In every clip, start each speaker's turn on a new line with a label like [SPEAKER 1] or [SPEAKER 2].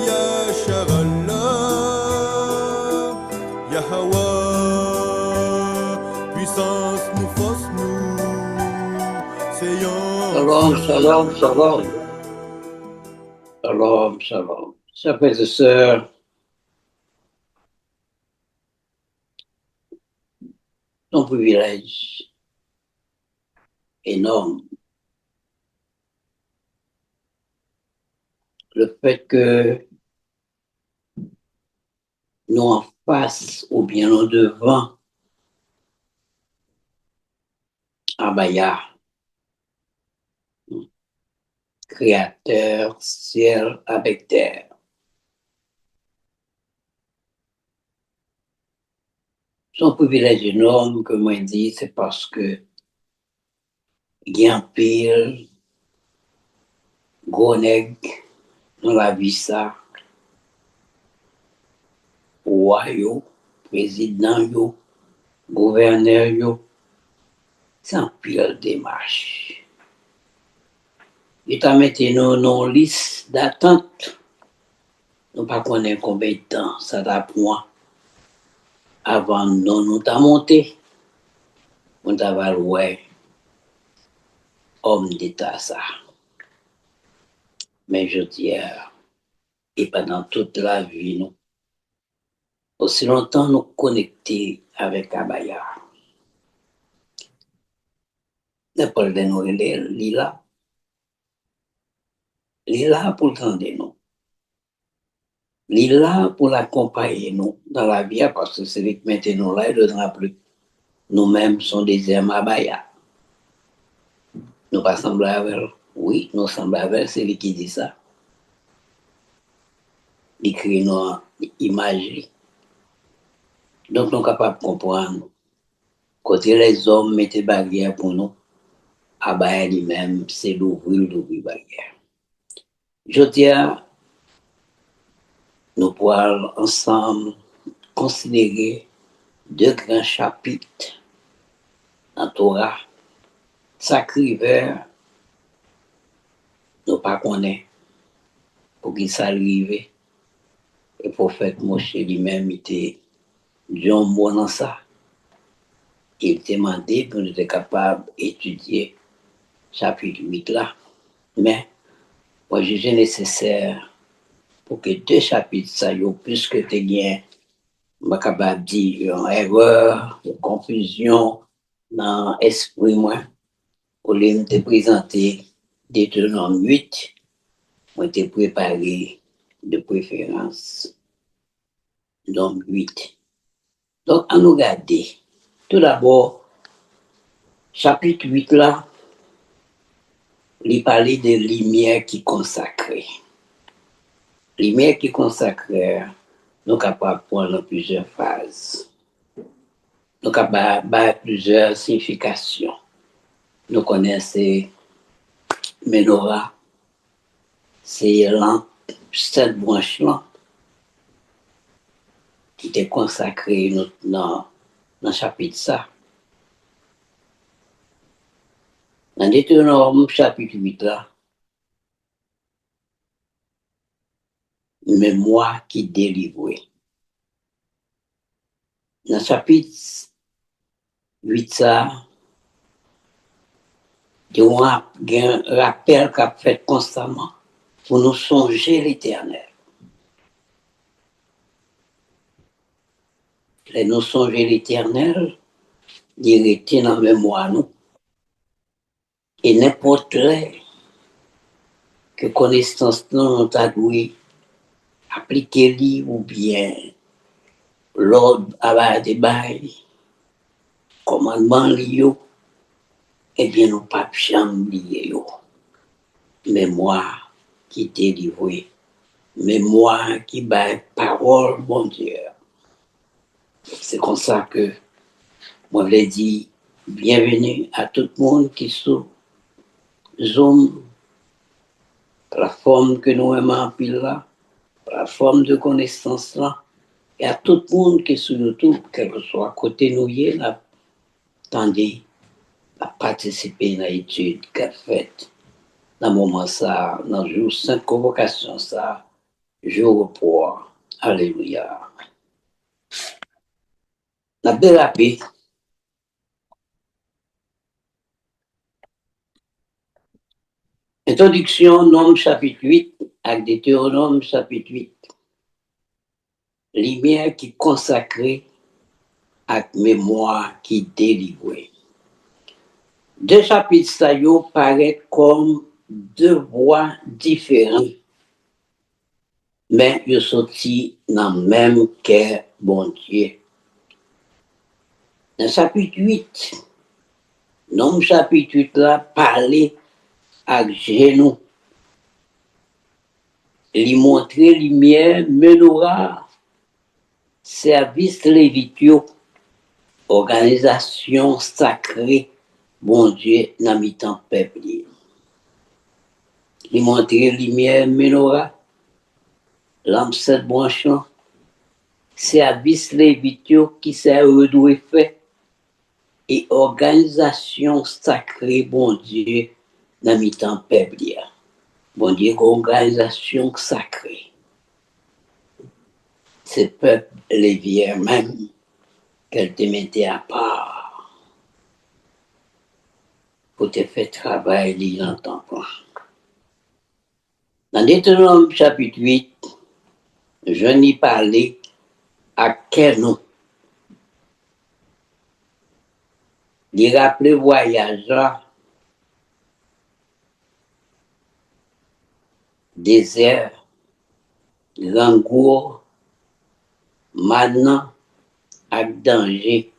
[SPEAKER 1] يا شغلة يا هوا puissance nous force nous séance
[SPEAKER 2] Shalom, shalom, shalom. Shalom, shalom. Chers frères et sœurs, c'est un privilège énorme. Le fait que nous en face ou bien nous devant Abaya, créateur ciel avec terre. C'est un privilège énorme que moi dis, c'est parce que il y a un pile gros nègre dans la vie ça, roi yo, président yo, gouverneur yo, c'est un pile démarche. Il t'a mis nos liste d'attente. Nous ne connaissons pas combien de temps ça t'a pris avant nous t'a monté. On t'a valoué homme d'État ça. Mais je dis, et pendant toute la vie, nous, aussi longtemps nous connectés avec Abaya. N'importe de nous, Lila pour tendre nous. Lila pour l'accompagner nous dans la vie, parce que c'est lui qui mettait nous là, il ne donnera plus. Nous-mêmes sommes des hommes Abaya. Nous pas sembler avec elle. Oui, nous semblons avec c'est lui qui dit ça. Il crée nos images. Donc, nous sommes capables de comprendre. Côté les hommes mettaient barrière pour nous, Abaya lui-même, c'est d'ouvrir barrière. Je tiens, nous pourrons ensemble considérer deux grands chapitres dans la Torah. Sacré, nous pas connaître pour qu'il s'arrive. Le prophète Moshe lui-même était John bon dans ça. Il demandait pour nous être capables d'étudier chapitre 8 là. Mais moi, je juge nécessaire pour que deux chapitres, ça y est, puisque tu es pas capable de dire une erreur, une confusion dans l'esprit, moi, pour les te présenter Deutéronome 8, moi, te préparé de préférence. Donc, 8. Donc, à nous regarder. Tout d'abord, chapitre 8 là, il parlait de lumière qui consacrée. Lumière qui consacrée, nous sommes capables de prendre plusieurs phases. Nous sommes capables de plusieurs significations. Nous connaissons Menorah, c'est lampe, cette branche-là qui était consacrée dans le chapitre ça. Dans Deutéronome chapitre 8 là, mais moi qui délivre. Dans le chapitre 8 ça, il y a un rappel qu'a fait constamment pour nous songer l'Éternel. Les nous songer l'Éternel, il était dans la mémoire nous. Et n'importe les que connaissance nous t'a doué appliquer li ou bien l'ordre à la débaille, commandement liyo, eh bien nous pas jamais lié yo. Mémoire qui délivre, mémoire qui baille parole bon Dieu. C'est comme ça que moi je l'ai dit, bienvenue à tout le monde qui sous Zoom, plateforme que nous aimons en pile là, plateforme de connaissance là, et à tout le monde qui est sur YouTube, quel que soit côté nous y est, attendez à participer à l'étude qu'a faite dans le moment ça, dans le jour sainte convocation ça, je repos. Alléluia. La dérapé. Introduction, Nom chapitre 8, avec Deutéronome chapitre 8. Lumière qui consacrée avec mémoire qui délivrée. Deux chapitres ça paraissent comme deux voies différentes, mais ils sont sortis dans le même cœur, bon Dieu. Dans le chapitre 8, Nom chapitre 8 là, parler avec genoux. Lui montrer lumière, menorah, service lévitio, organisation sacrée, bon Dieu, dans le temps peuple. Lui montrer lumière, menorah, lampe 7 branchant, service lévitio qui s'est redoué fait, et organisation sacrée, bon Dieu, dans le temps peuple. Bon Dieu, organisation sacrée. C'est peuple lévien même qu'elle te mettait à part pour te faire travailler dans ton plan. Dans Deutéronome chapitre 8, je n'y parlais à quel nom. Il rappelait voyageur, désert, rangour, maintenant, avec danger,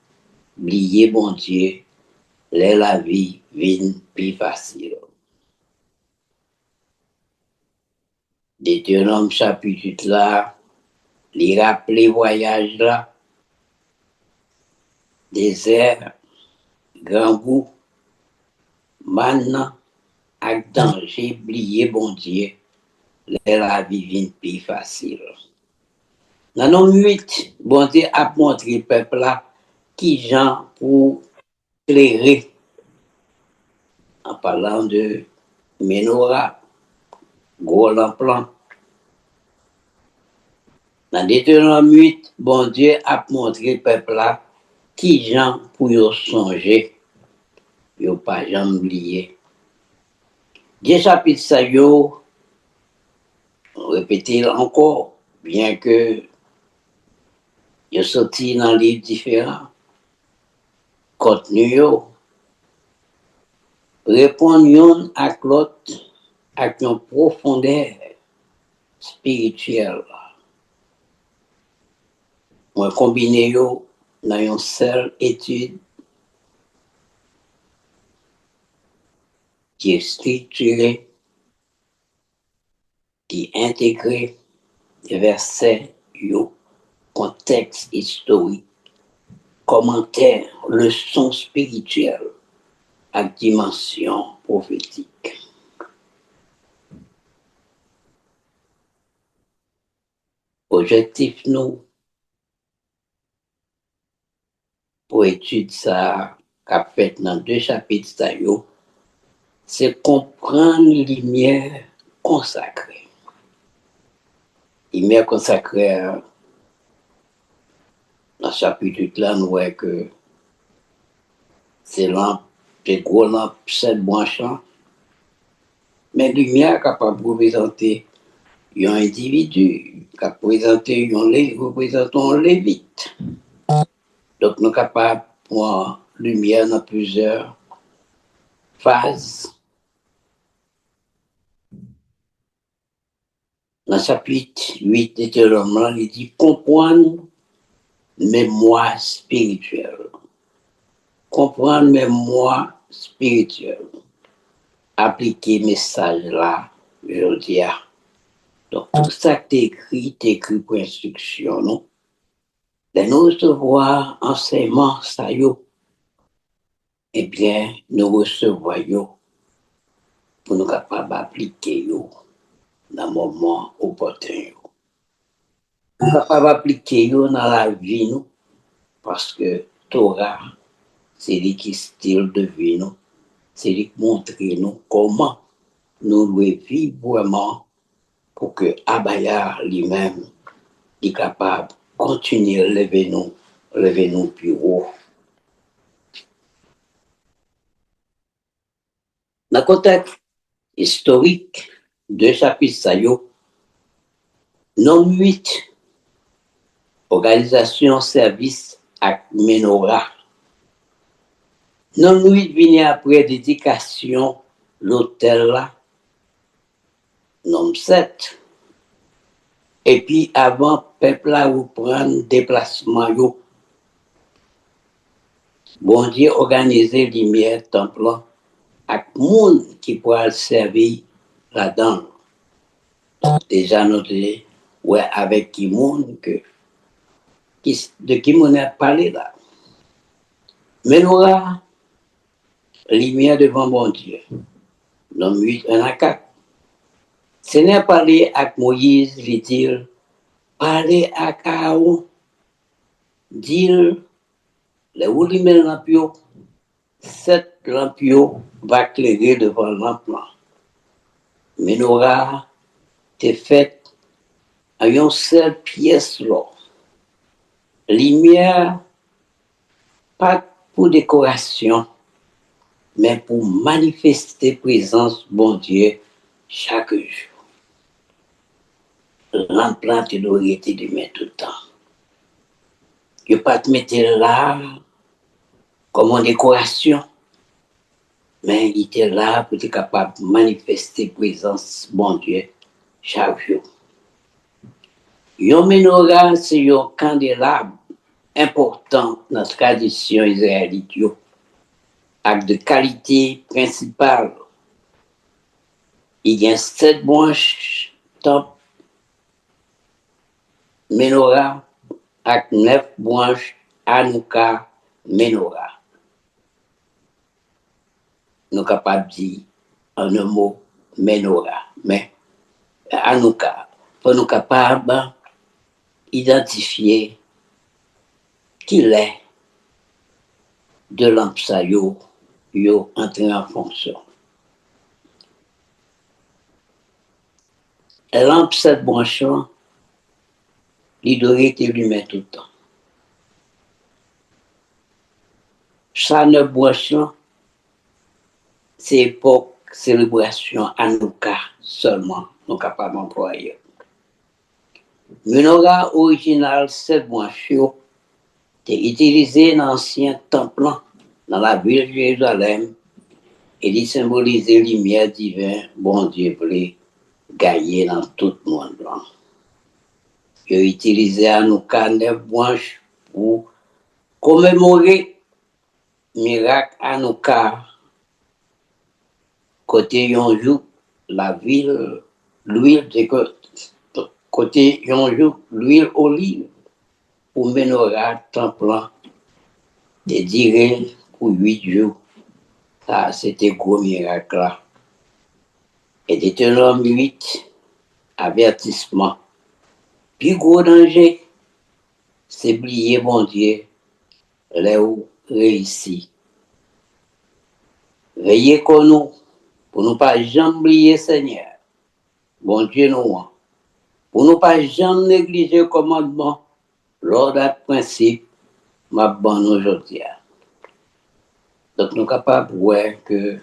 [SPEAKER 2] oublier bon Dieu, la vie vient plus facile. Deutéronome chapitre 8 là, il rappelait voyage là, désert, grand goût, maintenant, avec danger, oublier bon Dieu, la vie vient plus facile. Dans le nom 8, bon Dieu a montré peuple là qui gens pour éclairer en parlant de menorah, gros plan. Dans Deutéronome 8, bon Dieu a montré peuple là qui gens pour y songer, yo pas jamais oublié. Des chapitres ça yo répéter encore, bien que yo sorti dans les livres différents. Contenu yo répondre yon à l'autre avec une profondeur spirituelle. Moi combiner yo dans une seule étude qui est structurée, qui intègre des versets yo, contexte historique, commentaire, leçon spirituelle à dimension prophétique. Objectif nous pour étude ça qu'a fait dans 2 chapitres ça yo, c'est comprendre lumière consacrée. Lumière consacrée dans le chapitre 8 là, nous voyons que c'est lampe, c'est gros lampe 7 branchants, mais lumière capable de représenter un individu, capable de représenter un lévite. Donc nous sommes capables de voir lumière dans plusieurs phases. Dans le chapitre 8 de Deutéronome, il dit comprendre mémoire spirituelle. Comprendre mémoire spirituelle. Appliquer message là, je dis. Donc, tout ça que t'écris pour instruction, non? De nous recevoir enseignement, ça yo. Eh bien, nous recevons pour nous capables d'appliquer yo dans le moment opportun. Nous sommes capables d'appliquer yo dans la vie, nous, parce que Torah, c'est lui qui style de vie, nous. C'est lui qui montre nous comment nous devons vivre vraiment pour que Abaya lui-même est capable de continuer à lever nous plus haut. Dans le contexte historique de chapitre, non 8 organisation service à Menorah. Non 8 vient après dédication l'hôtel là. Non 7. Et puis avant peuple là ou prendre déplacement yo. Bon Dieu organiser lumière temple avec monde qui pourra servir là-dedans. Déjà noté ouais avec qui monde que de qui on a parlé là. Menorah lumière devant bon Dieu. Nom 8 1 à 4. Seigneur parlé avec Moïse, il dit parlez à Aaron, dit les rouliments lampions, 7 lampions va éclairer devant l'emploi. Menorah est faite en une seule pièce là. Lumière, pas pour décoration, mais pour manifester présence bon Dieu chaque jour. L'emploi te doit être de mettre tout le temps. Je ne pas te mettre là comme une décoration, mais il était là pour être capable de manifester présence bon Dieu chaque jour. Yon menorah, c'est un candélabre important dans la tradition israélite, avec de qualité principale. Il y a 7 branches top menorah avec 9 branches Hanouka menorah. Nous sommes capables de dire en un mot menorah, mais Hanouka, pour nous capables d'identifier qu'il est de lampe ça yo entré en fonction. La lampe cette branche il doit être allumé tout le temps. Ça ne branche c'est pour célébration Hanouka seulement nous sommes capables d'employer. Menorah original cette branche est utilisé dans l'ancien temple dans la ville de Jérusalem et il symbolise la lumière divine, bon Dieu voulait gagner dans tout le monde. Il a utilisé Hanouka 9 branches pour commémorer le miracle Hanouka. Côté Yonjou, la ville, l'huile, côté Yonjou, l'huile olive pour Menorah, temple, et dire pour 8 jours. Ça, c'était gros miracle là. Et Deutéronome 8, avertissement. Plus gros danger, c'est oublier mon Dieu, là où réussi. Veillez comme nous, pour ne pas jamais oublier Seigneur, bon Dieu nous, pour ne pas jamais négliger le commandement, l'ordre et principe, ma bonne aujourd'hui. Donc nous sommes capables de voir que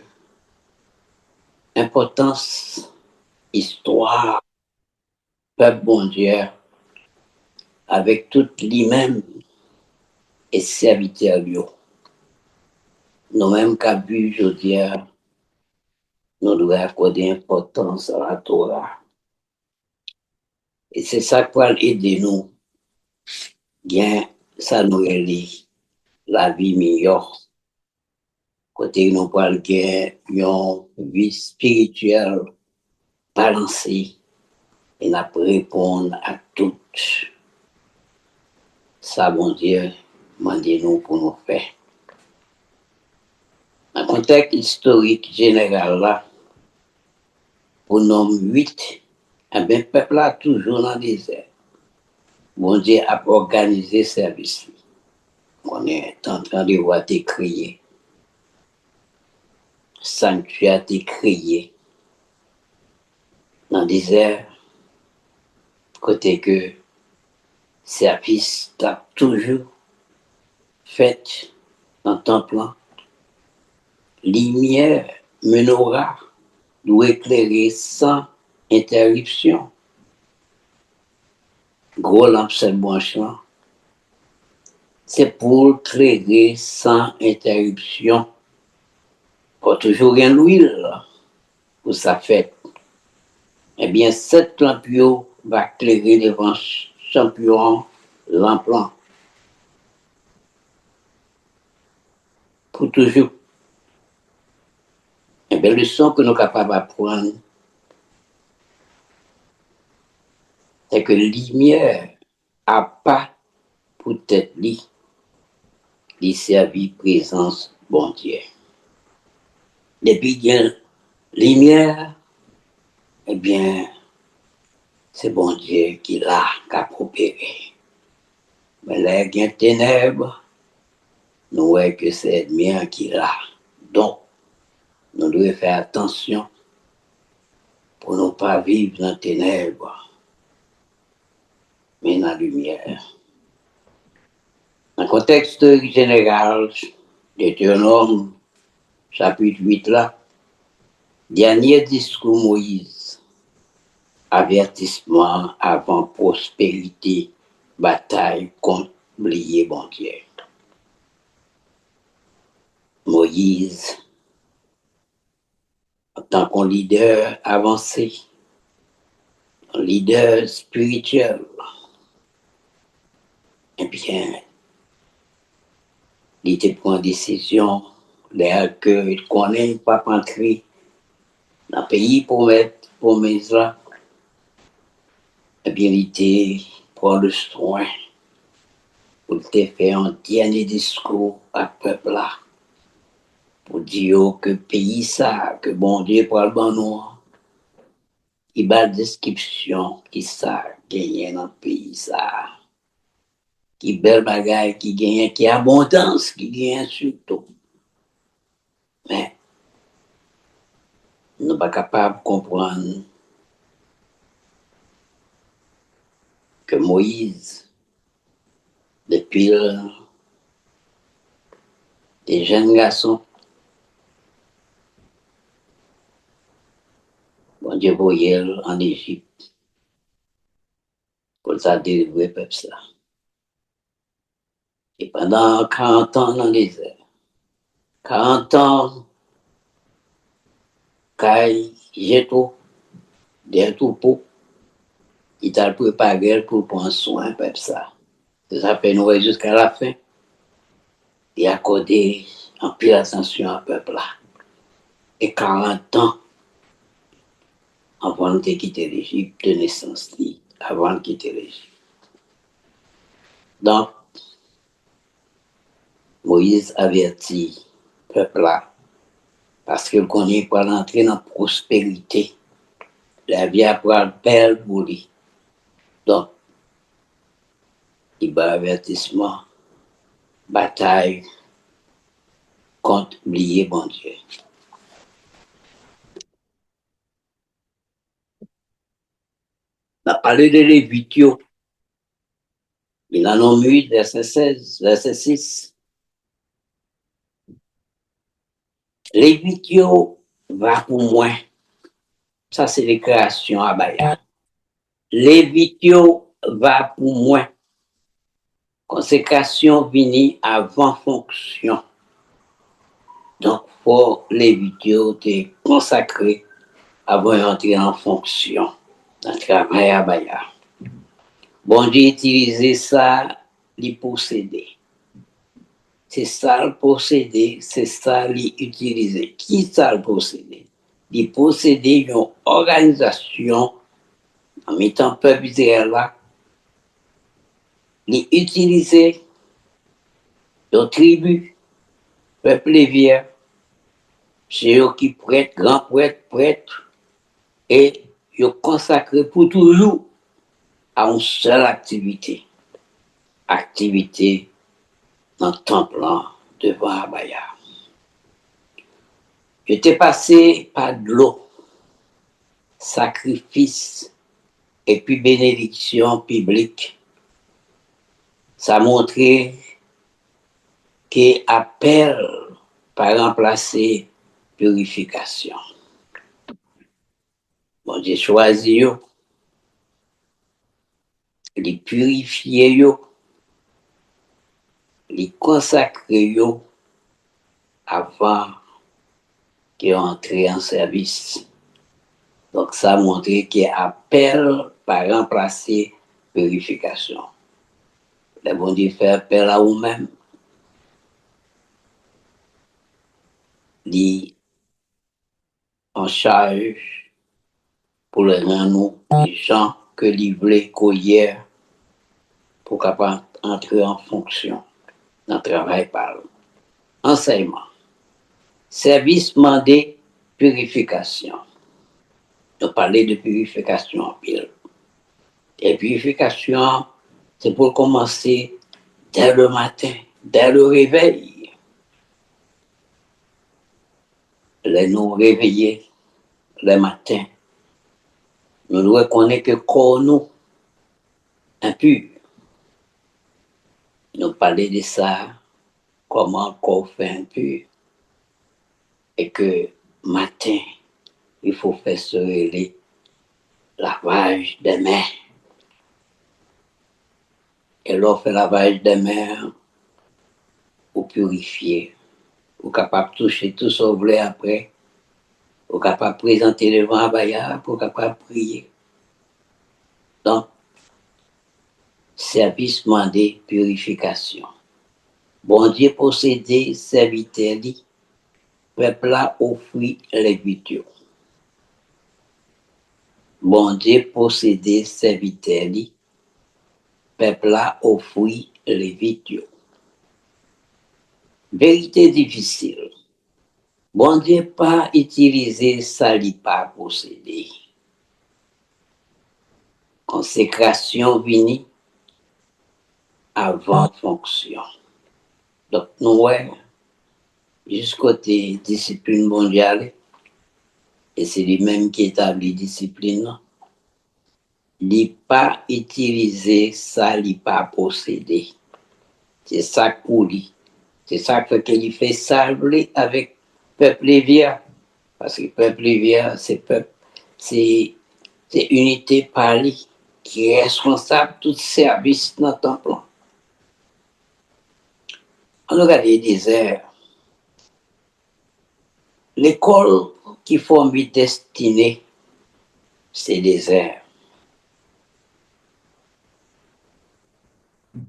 [SPEAKER 2] l'importance, histoire, peuple bon Dieu, avec tout lui-même et serviteur lui. Nous-mêmes qu'à vu aujourd'hui, nous devons accorder importance à la Torah. Et c'est ça qui va aider nous. Bien, ça nous aide la vie meilleure. Côté nous parlons d'une vie spirituelle balancée et nous répondre à tout. Ça, bon Dieu, demandez-nous pour nous faire. Dans le contexte historique général là, pour nombre 8, eh bien, le peuple a toujours dans le désert. Bon Dieu a organisé ce service. On est en train de voir des crier. Sanctuaire est créé. désert, côté que service t'a toujours fait dans ton plan. Lumière, menorah, doit éclairer sans interruption. Gros lampe seul branchement, c'est pour éclairer sans interruption. Pas toujours rien l'huile pour sa fête. Eh bien, cette lampe va éclairer devant champion l'emploi. Pour toujours. Eh bien, le son que nous sommes capables d'apprendre, c'est que lumière n'a pas pour tête li servir présence bon Dieu. Depuis qu'il y a lumière, eh bien, c'est bon Dieu qui l'a opéré. Mais là, il y a ténèbres, nous voyons que c'est lumière qui l'a. Donc, nous devons faire attention pour ne pas vivre dans les ténèbres, mais dans la lumière. Dans le contexte général, Deutéronome, chapitre 8, là, dernier discours Moïse, avertissement avant prospérité, bataille contre oublier bon Dieu. Moïse, en tant qu'un leader avancé, un leader spirituel, eh bien, il était prend décision, l'air que il connaît pas entrer dans le pays pour mettre pour là, eh bien, il était prend le soin pour te faire un dernier discours à peuple là, pour dire que pays ça, que bon Dieu pour le bon noir, il va description qui ça gagne dans le pays ça. Qui belle bagaille, qui gagne, qui abondance, qui gagne surtout. Mais, nous ne sommes pas capables de comprendre que Moïse, depuis des jeunes garçons, bon Dieu voyait en Égypte, pour ça délivrer le peuple ça. Et pendant 40 ans dans le désert, 40 ans, Kai, Jeto, des troupeaux, il t'a préparé pour prendre soin du peuple ça. Ça fait nous jusqu'à la fin. Et accordé en pile attention au peuple là. Et 40 ans avant de quitter l'Égypte, de naissance, avant de quitter l'Égypte. Donc, Moïse avertit le peuple là, parce qu'il connaît pas l'entrée dans la prospérité. La vie après le belle pour lui. Donc, il va avertissement, bataille contre oublier bon Dieu. On a parlé de Lévitique. Il en a mis verset 16, verset 6. Lévitique va pour moi. Ça, c'est les créations à Baya. Lévitique va pour moi. Consécration vini avant fonction. Donc, pour Lévitique te consacré avant d'entrer en fonction dans le travail à Baya. Bon Dieu utilisé ça, les posséder. C'est ça le posséder, c'est ça l'utiliser. Qui ça le posséder? Les posséder une organisation en mettant peuple Israël là, les utiliser une tribu, peuple lévien, c'est eux qui prêtent, grands prêtres, et ils consacrés pour toujours à une seule activité. Activité dans le temple devant Abaya. J'étais passé par de l'eau. sacrifice et puis bénédiction publique. Ça a montré que appel par remplacer purification. Bon Dieu choisi yo, les purifier yo, les consacrer yo avant qu'ils entrent en service. Donc ça a montré qu'il y a appel par remplacer purification. Le bon Dieu fait appel à vous-même. Il en charge pour le rendre les gens que livrés qu'hier pour capable entrer en fonction dans le travail par enseignement. Service mandé purification. Nous parlons de purification en pile. Et purification, c'est pour commencer dès le matin, dès le réveil. Les nous réveiller le matin. Nous devons reconnaître que corps nous impur. Nous parlons de ça, comment corps fait impur. Et que matin, il faut faire se relayer lavage des mains. Et l'on fait lavage des mains pour purifier, pour capable toucher tout ce volet après, pour capable présenter devant un baillard, pour capable prier. Donc, service mandé purification. Bon Dieu possédé serviteur li, peuple a offri les vidéos. Bon Dieu possédé serviteur li, peuple a offri les vidéos. Vérité difficile. Bon Dieu pas utilisé ça li pas possédé. Consécration vini avant fonction. Donc nous ouais, jusqu'au côté discipline mondiale, et c'est lui-même qui établit discipline, il pas utilisé ça, il pas possédé. C'est ça pour lui. C'est ça qu'il fait sabler avec peuple lévien. Parce que peuple lévien, c'est peuple, c'est unité par lui qui est responsable de tout service dans le temple. On regarde les déserts. L'école qui forme une destinée, c'est désert.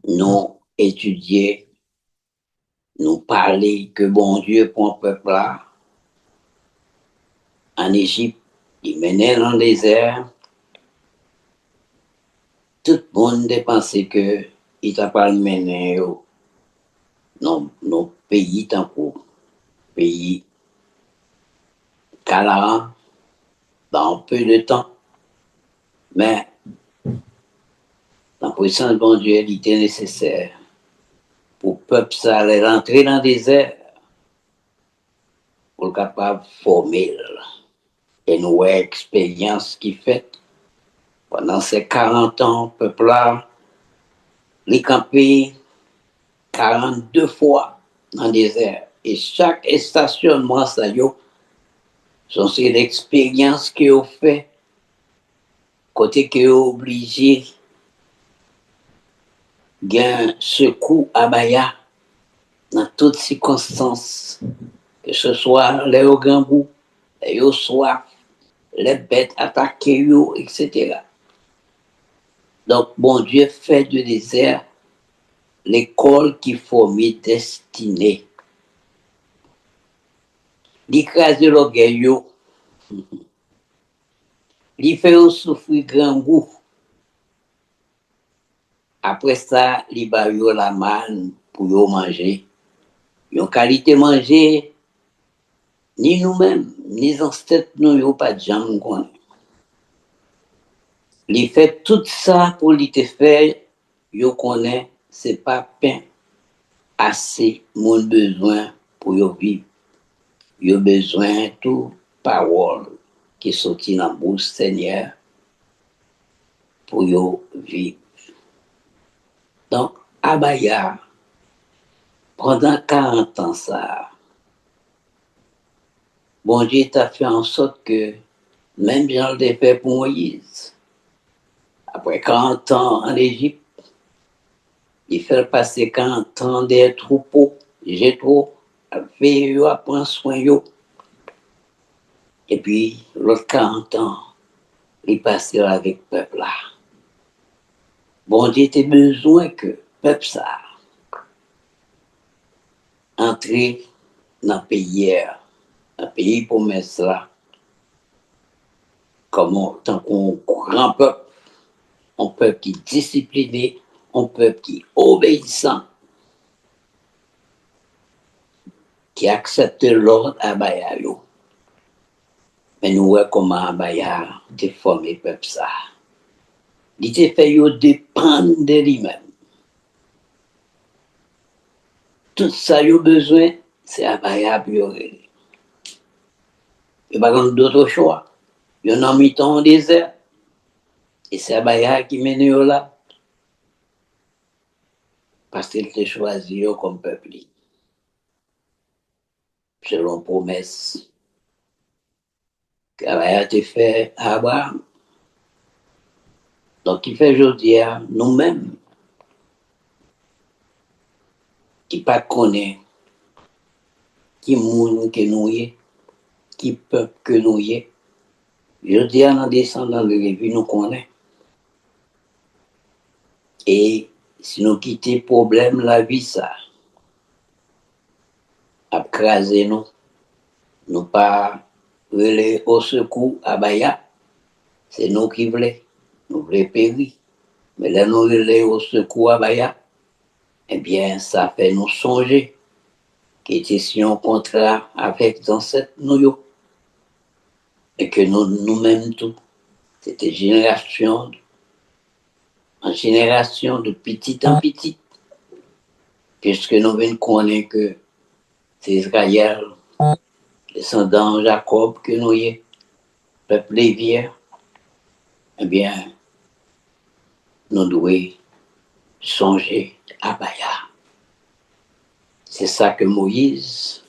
[SPEAKER 2] Nous étudier, nous parler que bon Dieu pour un peuple là, en Égypte, il menait dans le désert. Tout le monde pensait que il t'a pas mené dans nos pays tant que pays Canaan dans peu de temps. Mais la puissance de bon Dieu, elle était nécessaire pour le peuple ça aller rentrer dans le désert pour être capable de former. Et nous avons expérience qui fait pendant ces 40 ans, le peuple là, il campé 42 fois dans le désert. Et chaque stationnement, ça c'est une expérience qu'ils ont fait, côté qu'ils ont obligé d'un secours à Baya dans toutes circonstances, que ce soit les Ogambou, les Yossois, les bêtes attaquées, etc. Donc, bon Dieu fait du désert l'école qui formait destinée. L'écraser l'orgueil, il fait souffrir grand goût. Après ça, il va y la manne pour manger. Yon qualité manger, ni nous-mêmes, ni les ancêtres, nous n'avons pas de jambes. Il fait tout ça pour lui te faire, yo connaît, c'est pas pain assez, mon besoin pour yo vivre. Yo besoin tout parole. qui sorti dans la bouche Seigneur pour yo vivre. Donc, Abaya, pendant 40 ans, ça, bon Dieu t'a fait en sorte que, même Jean le fait pour Moïse, après 40 ans en Égypte, il fait passer 40 ans des troupeaux, j'ai trop, veillé à prendre soin d'eux. Et puis, l'autre 40 ans, il passait avec le peuple là. Bon Dieu était besoin que le peuple ça entre dans le pays promesse là, comme tant qu'on grand peuple, un peuple qui est discipliné, un peuple qui est obéissant, qui accepte l'ordre à Bayayo. Mais nous voyons comment Abaya a formé le peuple ça. Il te fait dépendre de lui-même. Tout ça, il a besoin, c'est Abaya pour y. Il n'y a pas d'autre choix. Il y a un mi-temps au désert. Et c'est Abaya qui mène là. Parce qu'il t'a choisi comme peuple. Selon promesse qu'Abaya t'a fait à Abraham. Donc, il fait aujourd'hui à nous-mêmes qui ne connaissons pas qui monde que nous sommes, qui peuple que nous sommes. Je dis à nos descendants de Lévi, nous connaissons. Et si nous quittons le problème, la vie, ça, à craser nous, nous pas aller au secours à Baya, c'est nous qui voulons, nous voulons périr. Mais là, nous aller au secours à Baya, eh bien, ça fait nous songer qui était si un contrat avec les ancêtres nous, et que nous-mêmes tout, c'était génération en génération, de petit en petit, puisque nous venons connaître que c'est Israël, descendant Jacob que nous y est, peuple lévien, eh bien, nous devons songer à Baya. C'est ça que Moïse,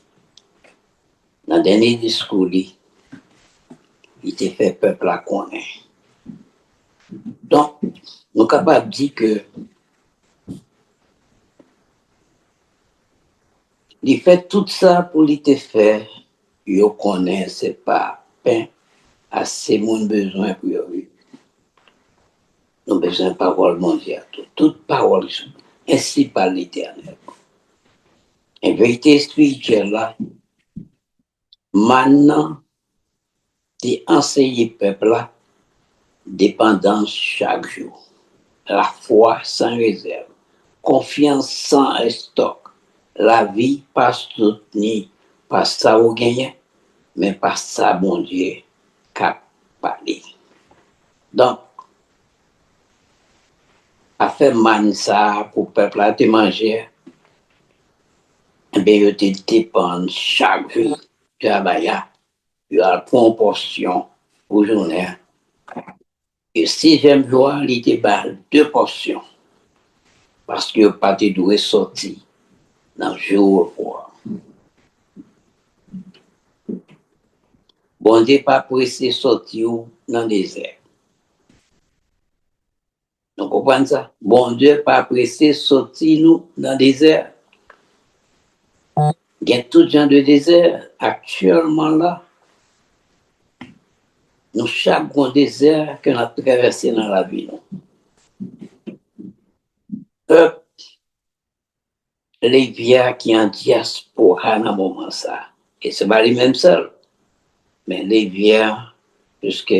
[SPEAKER 2] dans le dernier discours, il t'a fait peuple à connaître. Donc, nous sommes capables de dire que il fait tout ça pour lui te faire, il connaît, c'est pas pain, assez mon besoin pour vivre. Nous avons besoin de parole mondiale, toute parole, ainsi par l'Éternel. Et vérité spirituelle là, maintenant, tu enseignes le peuple là, dépendance chaque jour, la foi sans réserve, confiance sans stock, la vie pas soutenue par ça ou gagné, mais par ça, bon Dieu, qu'a parlé. Donc, à faire man ça pour le peuple à te manger, eh bien, il te dépend chaque jour de la baya, il y a une proportion pour journée. Et sixième jour, il te balle 2 portions. Parce que pas te doit sortir dans le jour au revoir. Bon Dieu pas pressé sortir dans le désert. Vous comprenez ça? Bon Dieu pas pressé sortir nous dans le désert. Il y a tout genre de désert actuellement là. Nous chaque bon désert que nous avons traversé dans la vie. Les vieux qui en diaspora dans le moment ça. Et ce n'est pas les mêmes seuls. Mais les vieux, puisque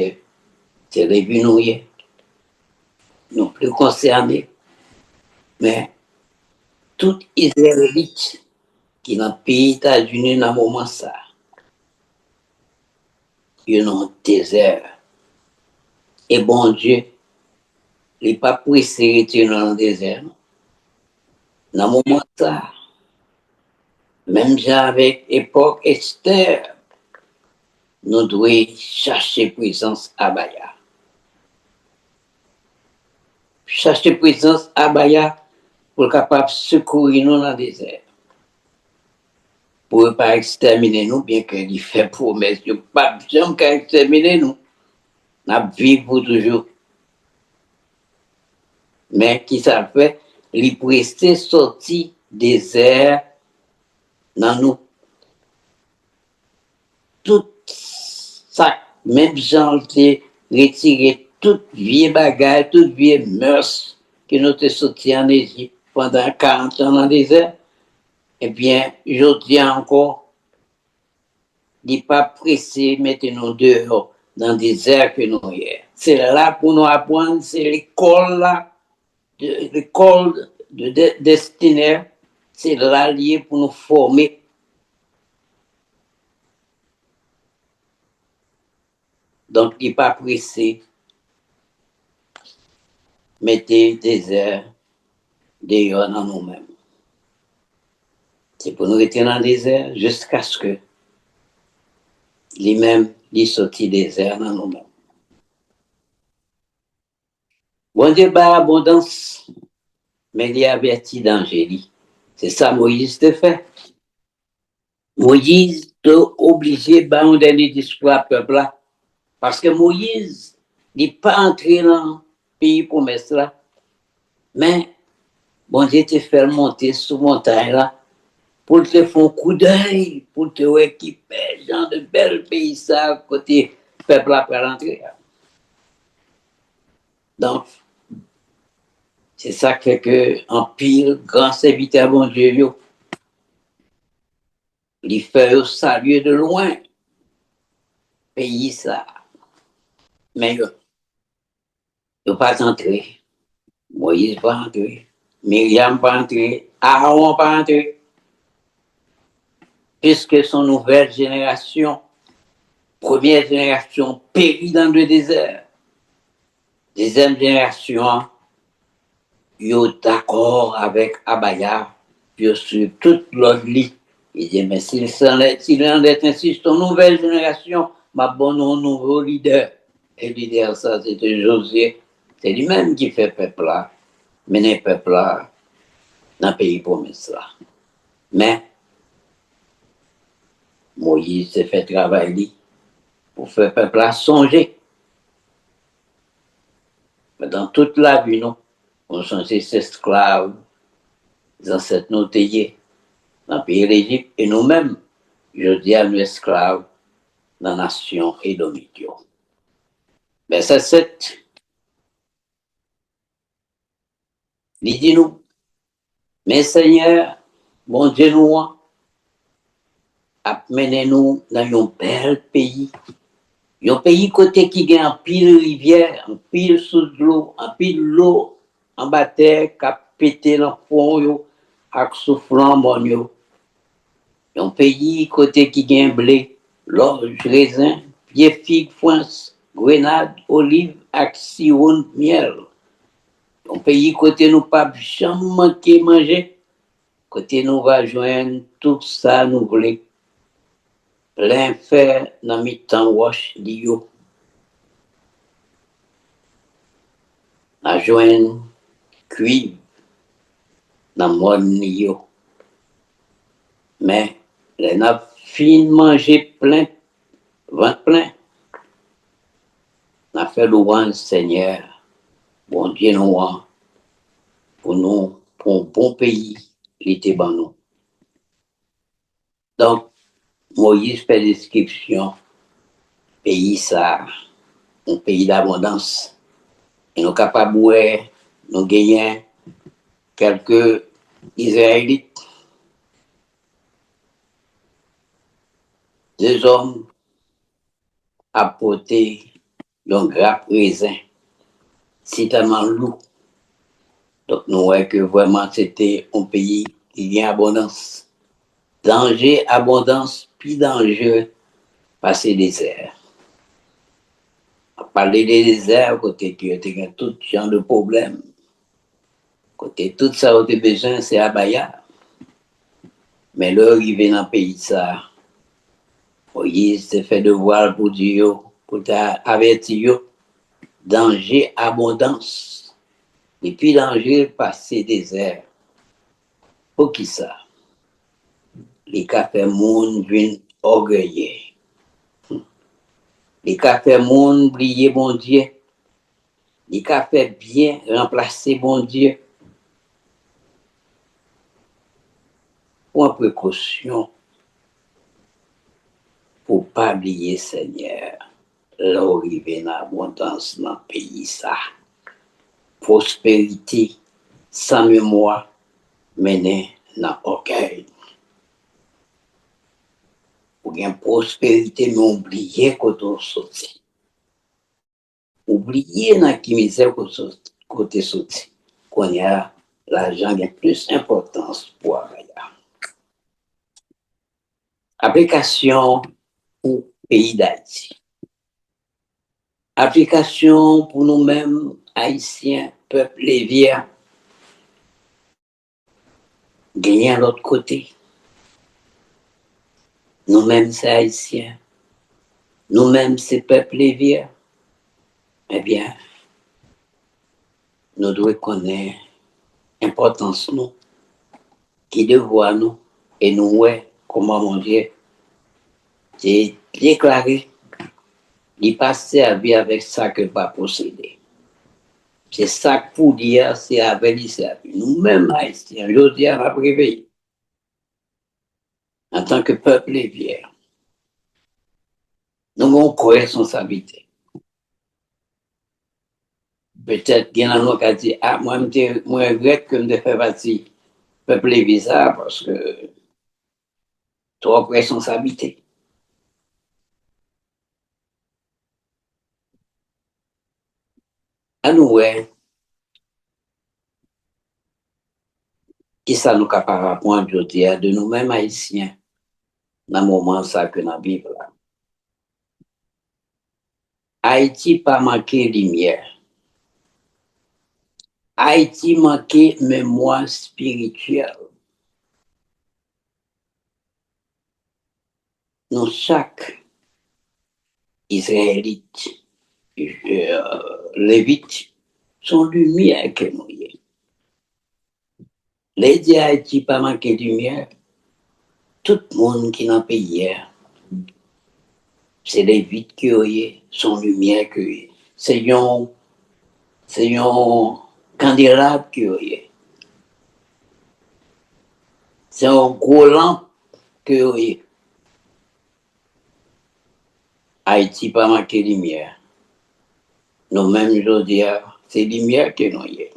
[SPEAKER 2] c'est les vieux nous plus concernés. Mais tout Israélite qui dans le pays États-Unis dans le moment ça, ils ont un désert. Et bon Dieu, il n'est pas pressé de dans le désert. Dans le moment ça, même avec l'époque Esther, nous devons chercher présence à Baya. Chercher présence à Baya pour être capable de secourir nous dans le désert. Pour ne pas exterminer nous, bien qu'il fait promesse, il ne pas jamais exterminer nous. Nous vivons pour toujours. Mais qui ça fait? Il prester sorti désert dans nous. Tout ça, même gens qui retiré toute vieille bagaille, toute vieille mœurs qui nous ont sorti en Égypte pendant 40 ans dans le désert. Eh bien, je dis encore, il n'est pas pressé de mettre nous dehors dans le désert que nous sommes. C'est là pour nous apprendre, c'est l'école là, l'école de destinée, c'est là lié pour nous former. Donc, il n'est pas pressé de mettre le désert dehors dans nous-mêmes. C'est pour nous rester dans le désert jusqu'à ce que lui-même, il sortit du désert dans nous-mêmes. Bon Dieu, bah, abondance, mais il y a averti danger. C'est ça Moïse te fait. Moïse te obligé de un dernier discours à peuple là. Parce que Moïse n'est pas entré dans le pays promesse là. Mais bon Dieu te fait monter sur montagne là pour te faire un coup d'œil, pour te équiper dans de belles pays ça côté peuple après l'entrée. Donc, c'est ça que fait que en pile grand serviteur bon Dieu yo, il fait saluer de loin pays ça. Mais il pas entré. Moïse pas entré. Myriam pas entré. Aaron pas entré. Puisque son nouvelle génération, première génération, périt dans le désert. Deuxième génération, ils sont d'accord avec Abaya, puis sur toute l'autre lit. Il dit, mais s'il en est ainsi, ton nouvelle génération, ma bonne nouveau leader. Et le leader, ça, c'était Josué. C'est lui-même qui fait peuple là, mener peuple là dans le pays promis là. Mais Moïse s'est fait travailler pour faire peuple là songer. Mais dans toute la vie, non, on changeait ses esclaves, les ancêtres nous taillés dans le pays d'Égypte et nous-mêmes, je dis à nos esclaves dans la nation édomite. Verset 7. Il dit nous, mais Seigneur, bon Dieu nous, amenez-nous dans un bel pays. Un pays côté qui a un pile rivière, un pile sous l'eau, un pile l'eau en bataille qui a pété dans le fond, avec soufflant mon. Un pays côté qui a un blé, l'orge, raisin, pied figue, foin, grenade, olive, axion, miel. Un pays côté nous pas jamais manquer manger, côté nous va joindre tout ça nous voulons. Plein fer dans mi temps wash d'yo. A joindre cuivre dans mon yo. Mais les n'a fin manger plein, ventre plein. N'a fait louange Seigneur, bon Dieu nous pour nous, pour un bon pays, l'été ban nous. Donc, Moïse fait description, pays ça, un pays d'abondance. Et nous capables de nous gagner quelques Israélites, deux hommes apportés d'un grappe raisin, si tellement lourd. Donc nous voyons que vraiment c'était un pays qui a abondance. Danger, abondance, puis danger, passer désert. On parler des déserts, côté qui a tout genre de problèmes. Côté tout ça, on a besoin, c'est Abaya. Mais là, arrivé dans le pays, ça, Moïse te fait devoir pour dire, pour t'avertir, danger, abondance. Et puis danger, passer désert. Pour qui ça? Les cafés monde viennent orgueilleux. Les cafés monde oublier bon Dieu. Les cafés bien remplacer bon Dieu. Pour précaution, pour ne pas oublier Seigneur, l'arrivée dans l'abondance dans le pays ça. Prospérité sans mémoire menée dans l'orgueil. Ou bien prospérité, mais oublier quand on sorti. Oublier dans qui misère côté sorti. Qu'on y a l'argent qui a plus d'importance pour avoir. Application pour le pays d'Haïti. Application pour nous-mêmes, Haïtiens, peuple lévien, gagner à l'autre côté. Nous-mêmes, c'est Haïtiens. Nous-mêmes, c'est peuple lévien. Eh bien, nous devons connaître l'importance nous, qui devoir nous, et nous, ouais, comment mon Dieu, c'est déclaré, il passe à vie avec ça que pas posséder. C'est ça pour dire, c'est avec lui, c'est avec nous-mêmes, Haïtiens, je dis à la réveiller. En tant que peuple lévien, nous avons une responsabilité. Peut-être qu'il y en a qui ont dit, ah, moi, je regrette que je ne fais pas partie peuple lévien parce que trop de responsabilité. À nous, ouais, qui ça nous capable d'apprendre de nous-mêmes haïtiens dans le moment ça que nous vivons là. Haïti pas manqué lumière. Haïti manqué mémoire spirituelle. Nous, chaque Israélite, Lévite, sont lumière que nous y est. Les dieux Haïti pas manqué lumière. Tout le monde qui n'a pas hier, c'est les vides qui ont son lumière qui c'est un candélabre qui ont c'est un gros lampe qui ont Haïti pas manqué lumière. Nous-mêmes, je dis, c'est lumière que nous y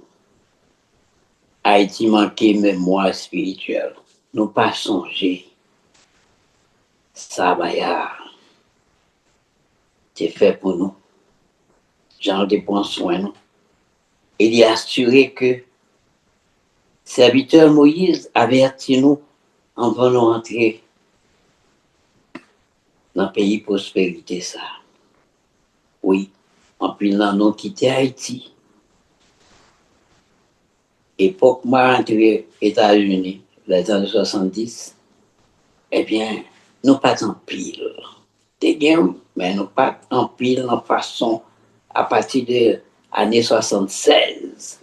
[SPEAKER 2] Haïti manqué mémoire spirituelle. Nous pas songer. Ça va y c'est fait pour nous. J'en ai prendre soin nous. Il est assuré que serviteur Moïse avertit nous en venant entrer dans le pays prospérité ça. Oui, en plus dans nous quitter Haïti. Époque moi rentré aux États-Unis, les années 70, eh bien, nous pas en pile. T'es bien, mais nous pas en pile en façon à partir de l'année 76.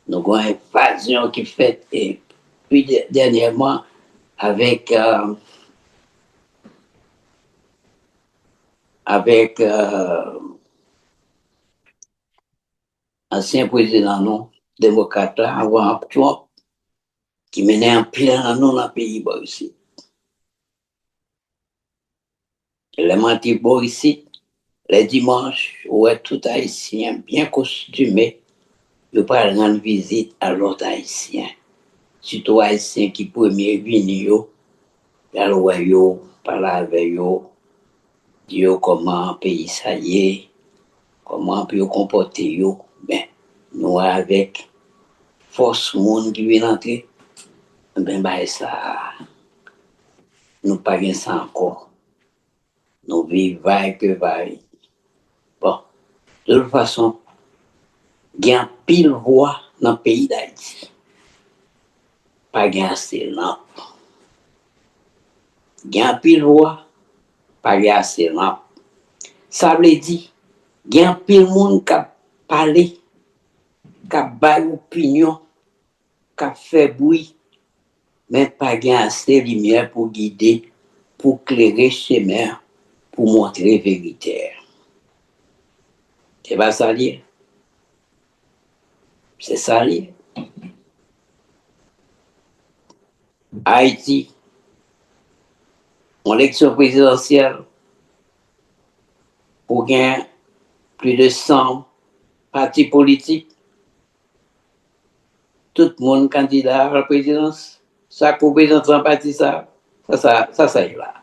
[SPEAKER 2] Nous avons une invasion qui fait et puis dernièrement avec ancien président non démocrate avant Trump qui menait un pile dans le pays ici. Les mentis ici, les dimanches, où est tout haïtien bien costumé, je parle rendre visite à l'autre haïtien. Surtout haïtien qui premier venir, yo, parler avec yo, dire comment pays ça y est, comment peut comporter yo, ben, nous avec force monde qui vient entrer, ben, bah, ça, nous pas ça encore. Nous vivons vaille que vaille. Bon, de toute façon, il y a un pile voix dans le pays d'Haïti. Pas assez lampe. Il y a un pile voix, pas assez lampe. Ça veut dire, il y a un pile monde qui a parlé, qui a baillé opinion, qui a fait bruit, mais pas assez de lumière pour guider, pour clairer chemin, pour montrer vérité. C'est pas ça lié. C'est ça lié. Haïti, en élection présidentielle, pour gagner plus de 100 partis politiques, tout le monde candidat à la présidence, chaque président en parti ça est là.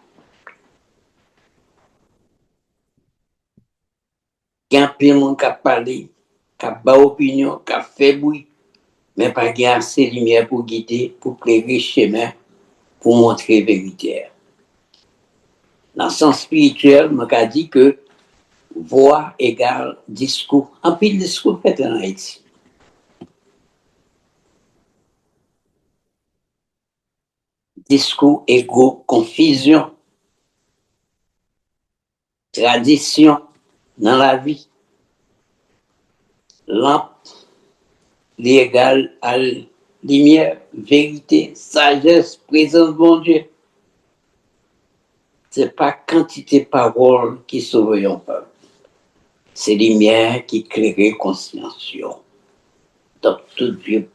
[SPEAKER 2] Il y a un peu de monde qui a parlé, qui a pas opinion, qui a fait bruit, mais pas assez de lumière pour guider, pour clairer le chemin, pour montrer la vérité. Dans le sens spirituel, je a dit que voix égale discours. Un peu de discours fait en Haïti. Discours égaux confusion, tradition dans la vie, lampe égale à lumière, vérité, sagesse, présence de bon Dieu. Ce n'est pas quantité de paroles qui sauvent un peuple. C'est lumière qui éclaire conscience. Donc, toute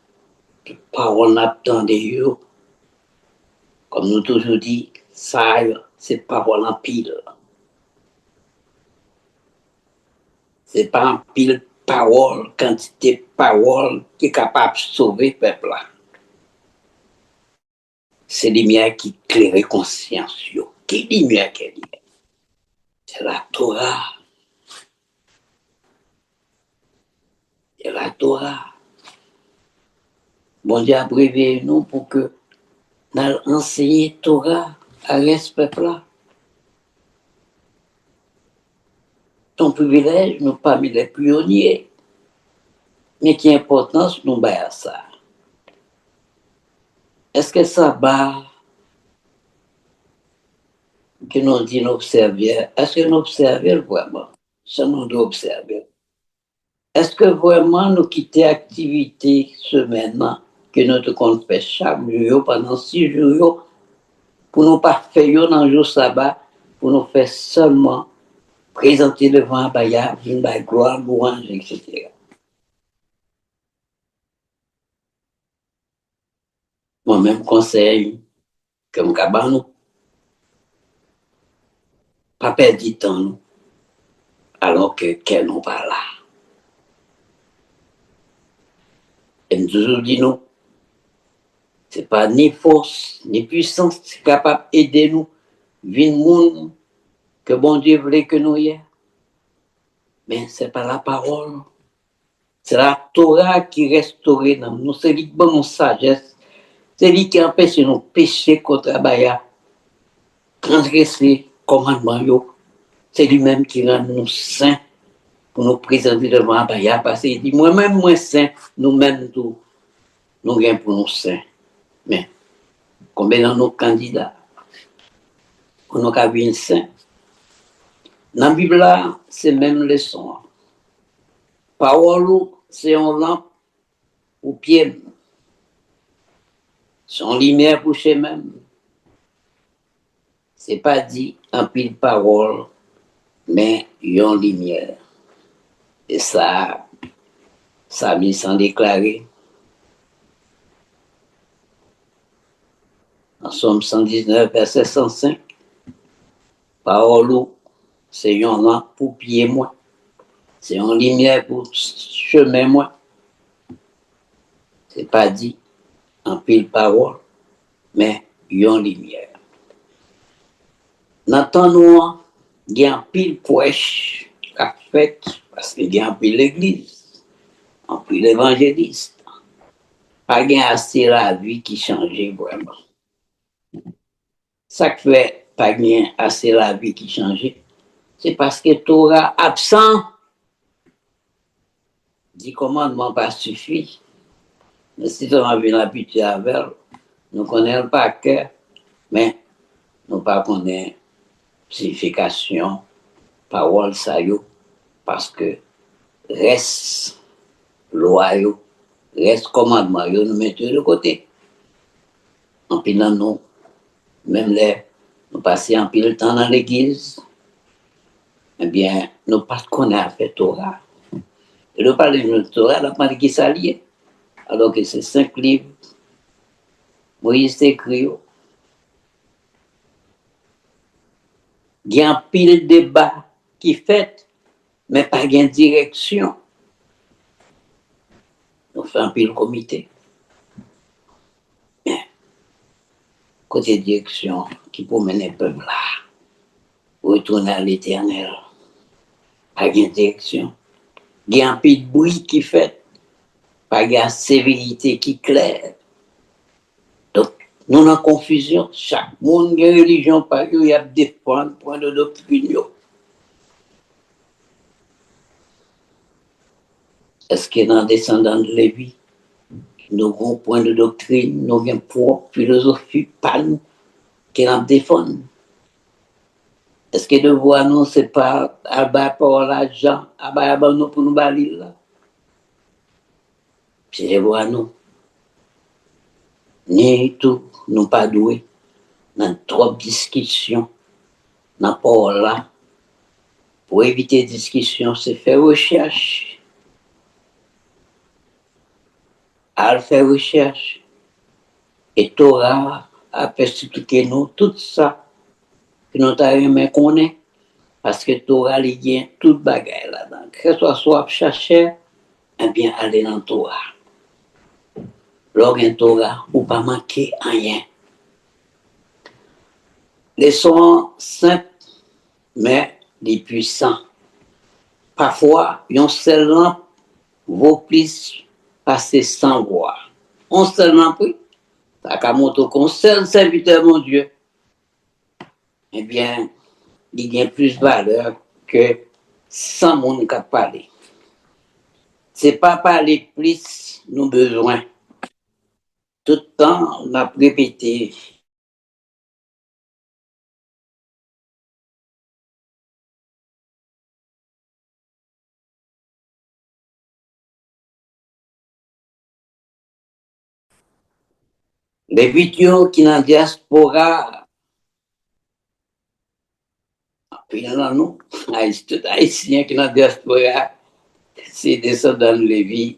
[SPEAKER 2] parole n'attendait, comme nous toujours dit, ça, c'est parole en pile. C'est pas en pile parole, quantité de parole qui est capable de sauver le peuple. C'est lumière qui éclaire conscience. Quelle lumière qu'elle est? C'est la Torah. C'est la Torah. Bon Dieu a prévu nous pour que nous enseignions Torah à ce peuple-là. Ton privilège, nous parmi les pionniers, mais qui importance nous à ça. Est-ce que ça va que nous dit nous observer? Est-ce que nous observons vraiment? Ça nous doit observer. Est-ce que vraiment nous quitter l'activité semaine que nous devons faire chaque jour pendant 6 jours pour nous pas faire dans le jour sabbat, pour nous faire seulement présenter devant Abaya, une gloire, louange, etc. Moi-même conseil, comme Kabanou, pas perdre du temps, alors que qu'elle n'est pas là. Et nous toujours dit non, c'est pas ni force, ni puissance qui est capable d'aider nous, vivre monde que bon Dieu voulait que nous ayons. Mais c'est pas la parole. C'est la Torah qui restaure dans nous. C'est lui qui donne nos sagesse. C'est lui qui empêche nous pécher contre Abaya, transgresser commandement. C'est lui-même qui rend nous saints pour nous présenter devant Abaya. Parce qu'il dit, moi-même, moi saint, nous-mêmes, tout, nous gagnons pour nous saints. Mais, combien de nos candidats, pour nous avons saints? Dans la Bible, c'est même leçon. Parole, c'est une lampe au pied. C'est une lumière pour chez même. C'est pas dit en pile parole, mais une lumière. Et ça mis sans déclarer. En Somme 119, verset 105. Parole, c'est une lampe pour pied moi. C'est une lumière pour chemin moi. C'est pas dit en pile parole, mais une lumière. Dans le temps noir, il y a un pile poèche à fait, parce qu'il y a un pile l'église, un pile évangéliste. Pas assez la vie qui changeait vraiment. Ça fait pas assez la vie qui changeait, c'est parce que Torah absent, dit commandement pas suffit. Mais si on a vu l'habitude avec, nous connaissons pas cœur, mais nous pas connaissons signification, parole ça yo, parce que reste loi yo, reste commandement yo, nous mettons de côté. En pile dans nous, même les, nous passons en pile temps dans l'église, eh bien, nous pas connaître à faire Torah. Et nous parler de Torah, nous parler qui s'allie, alors que c'est 5 livres, Moïse écrit. Il y a un pile débat qui fait, mais pas de direction. Nous faisons un pile comité. Mais, côté direction, qui peut mener le peuple là, retourner à l'éternel, pas de direction. Il y a un pile bruit qui fait, pas de sévérité qui claire. Donc, nous sommes en confusion. Chaque monde qui a une religion, pas il y a des points de doctrine. Est-ce que dans descendant de Lévi, nous avons point de doctrine, nous avons pour philosophie, pas nous, qui nous défendent? Est-ce que de voir nous, c'est pas à bas pour l'argent, à bas nous pour nous balayer là? C'est de voir nous. Ni tout, nous pas doués, dans trop de discussions, dans pas là. Pour éviter discussion, c'est faire recherche. À faire recherche. Et Torah a expliqué nous tout ça que nous avons connaître. Parce que Torah il toute bagaille là-dedans. Que ce soit chercher, eh bien aller dans Torah. Lorsqu'un Torah, ou pas manquer rien. Les sons simples, mais les puissants. Parfois, un seul lampe vaut plus passer sans voir. On seul lampe, ça a montré qu'un seul serviteur, mon Dieu, eh bien, il y a plus de valeur que 100 monde qui parler. C'est pas parler plus, nous besoin. Tout le temps, on a répété. Les vidéos qui sont dans la diaspora, puis il y en a nous, haïtiens qui sont dans la diaspora, c'est descendants de Lévi,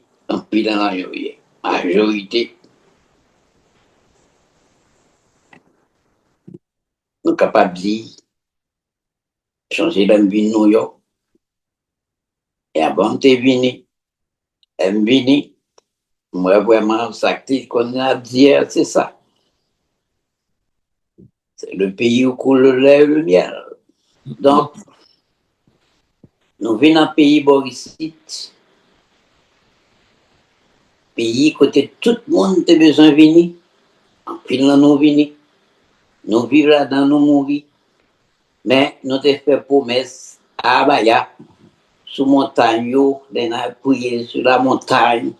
[SPEAKER 2] puis il y en a une majorité. Nous sommes capables de dire, changer la vie de New York. Et avant de venir, moi vraiment, ça qu'on a dit, c'est ça. C'est le pays où coule le lait et le miel. Donc, nous venons dans un pays boricite, pays côté tout le monde a besoin de venir. En puis nous venons. Nous vivons là-dedans, nous mourons. Mais nous avons fait promesse à Abaya, sous montagne, nous avons prié sur la montagne,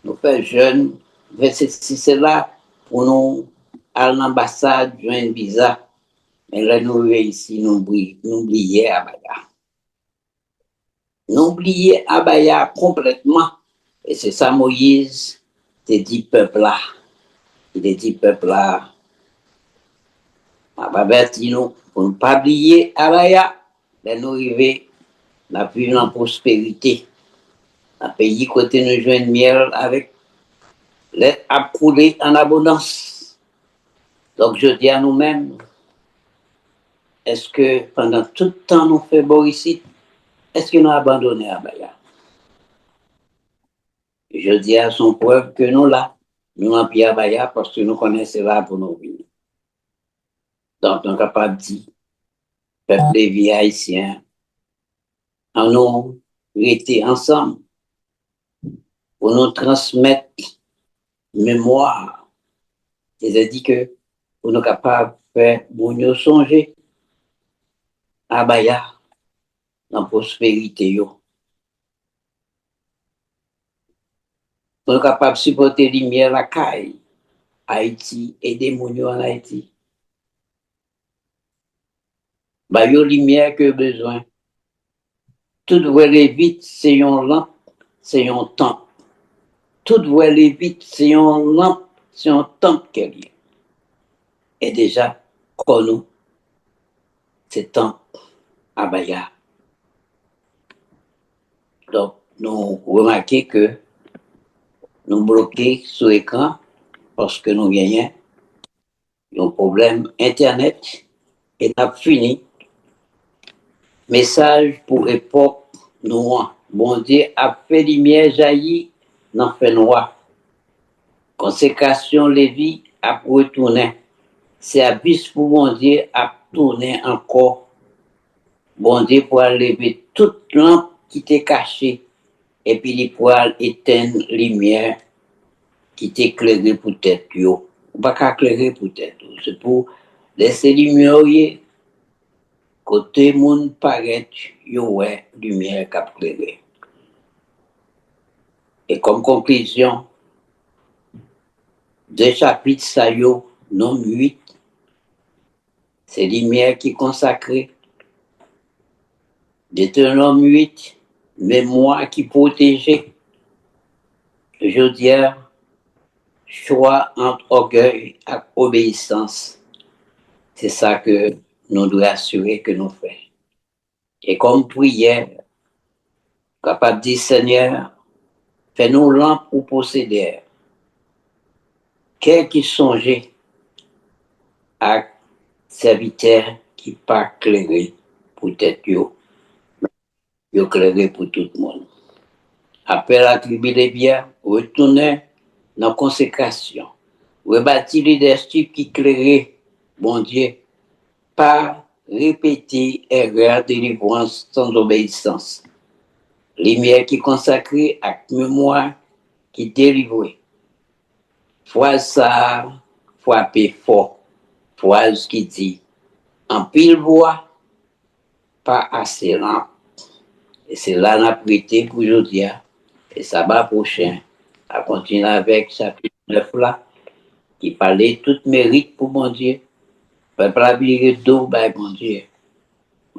[SPEAKER 2] nous faisons jeûne, si c'est là pour nous aller à l'ambassade, joindre un visa. Mais là, nous arrivons ici, nous oublions Abaya. Nous oublions Abaya complètement. Et c'est ça, Moïse, t'es dit peuple là. Il est dit peuple là. Nous, pour ne pas oublier Abaya, nous arrivons à vivre en prospérité. Un pays côté nous joignent miel avec les à couler en abondance. Donc je dis à nous-mêmes, est-ce que pendant tout le temps nous faisons beau ici, est-ce que nous abandonné Abaya? Je dis à son peuple que nous là, nous n'avons pas Abaya parce que nous connaissons là pour nous venir. Donc nous sommes capables de dire, peuple des vies haïtiens, en nous rester ensemble pour nous transmettre mémoire. C'est-à-dire que pour nous capables de faire nous songer à Abaya dans la prospérité. Pour nous capables de supporter la lumière la caille, Haïti et des mounions en Haïti. Bah, yo lumière que besoin. Tout doit aller vite, c'est une lampe, c'est un temps. Tout doit aller vite, c'est une lampe, c'est un temps qu'elle est. Et déjà, pour nous, c'est temps à Baya. Donc, nous remarquons que nous bloquons sur l'écran parce que nous gagnons un problème Internet et nous avons fini. Message pour époque noire. Bon Dieu a fait lumière jaillir dans fait noir. Consécration Lévi a retourné. Service pour bon Dieu a tourné encore. Bon Dieu pour lever toute lampe qui était cachée et puis il pour éteindre lumière qui t'éclairait pour tête yo. Pas qu'éclairer pour tête. C'est pour laisser lumière côté moun paraît yo ouais lumière qui éclairer. Et comme conclusion, deux chapitres ça yo nom 8, c'est lumière qui consacrée. Deutéronome 8, mémoire qui protégeait. Je dis, choix entre orgueil et obéissance. C'est ça que nous devons assurer que nous faisons. Et comme prière, capable de dire, Seigneur, fais-nous lampe ou posséder. Quel qui songeait à serviteur qui pas clairé pour être yo clairé pour tout le monde. Après la tribu des biens, retourner dans la consécration. Rebâtir leadership qui clairait, bon Dieu, pas répéter erreur de délivrance sans obéissance. Lumière qui consacrée à mémoire qui délivrée. Phrase ça, frapper fort. Phrase qui dit, en pile voix, pas assez lent. Et c'est là la prêté pour aujourd'hui. Et ça va prochain. À continuer avec chapitre 9 là, qui parlait tout mérite pour mon Dieu. Peuple a viré d'eau, ben mon Dieu.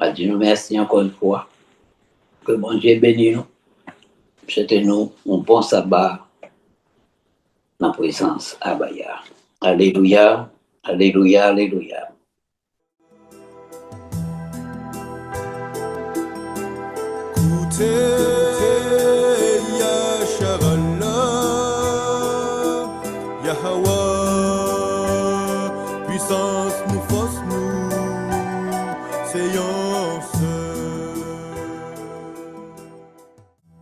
[SPEAKER 2] Je dis nous merci encore une fois. Que mon Dieu bénisse nous. C'était nous, un bon sabbat dans la présence à Baya. Alléluia, alléluia, alléluia.
[SPEAKER 1] Écoutez